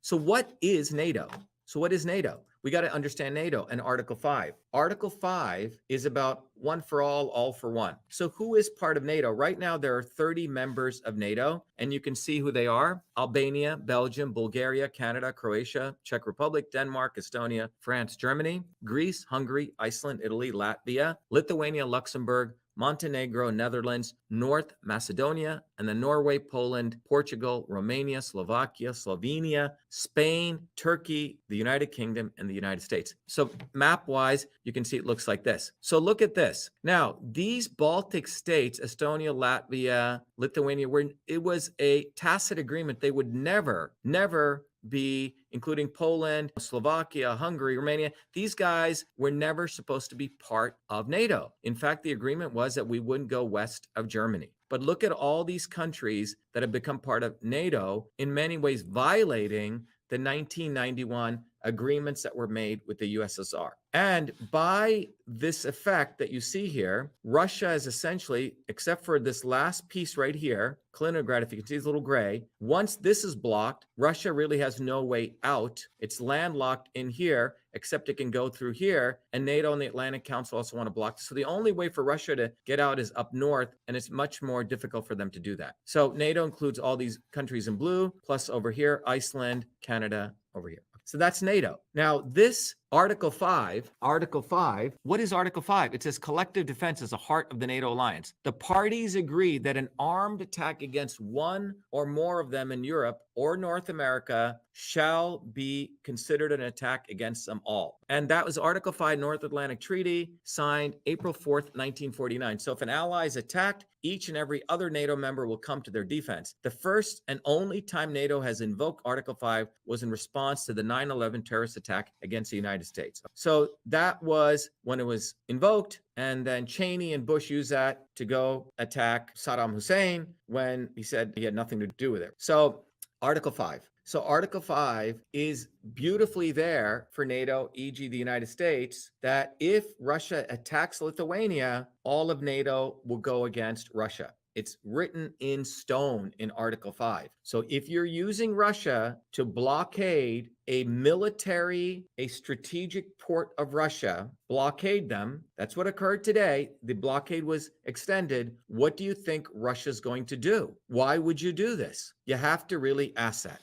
So what is NATO? So what is NATO? We got to understand NATO and Article 5. Article 5 is about one for all for one. So who is part of NATO? Right now, there are 30 members of NATO, and you can see who they are: Albania, Belgium, Bulgaria, Canada, Croatia, Czech Republic, Denmark, Estonia, France, Germany, Greece, Hungary, Iceland, Italy, Latvia, Lithuania, Luxembourg, Montenegro, Netherlands, North Macedonia, and then Norway, Poland, Portugal, Romania, Slovakia, Slovenia, Spain, Turkey, the United Kingdom, and the United States. So map-wise, you can see it looks like this. So look at this. Now, these Baltic states, Estonia, Latvia, Lithuania, it was a tacit agreement. They would never be, including Poland, Slovakia, Hungary, Romania. These guys were never supposed to be part of NATO. In fact, the agreement was that we wouldn't go west of Germany. But look at all these countries that have become part of NATO, in many ways violating the 1991 agreements that were made with the USSR. And by this effect that you see here, Russia is essentially, except for this last piece right here, Kaliningrad, if you can see this little gray, once this is blocked, Russia really has no way out. It's landlocked in here, except it can go through here, and NATO and the Atlantic Council also want to block this. So the only way for Russia to get out is up north, and it's much more difficult for them to do that. So NATO includes all these countries in blue, plus over here, Iceland, Canada, over here. So that's NATO. Now, this Article 5, what is Article 5? It says collective defense is the heart of the NATO alliance. The parties agree that an armed attack against one or more of them in Europe or North America shall be considered an attack against them all. And that was Article 5, North Atlantic Treaty, signed April 4th, 1949. So if an ally is attacked, each and every other NATO member will come to their defense. The first and only time NATO has invoked Article 5 was in response to the 9/11 terrorist attack against the United States. So that was when it was invoked, and then Cheney and Bush used that to go attack Saddam Hussein when he said he had nothing to do with it. So Article 5. So Article 5 is beautifully there for NATO, e.g. the United States, that if Russia attacks Lithuania, all of NATO will go against Russia. It's written in stone in Article 5. So if you're using Russia to blockade a strategic port of Russia, blockade them, that's what occurred today. The blockade was extended. What do you think Russia's going to do? Why would you do this? You have to really ask that.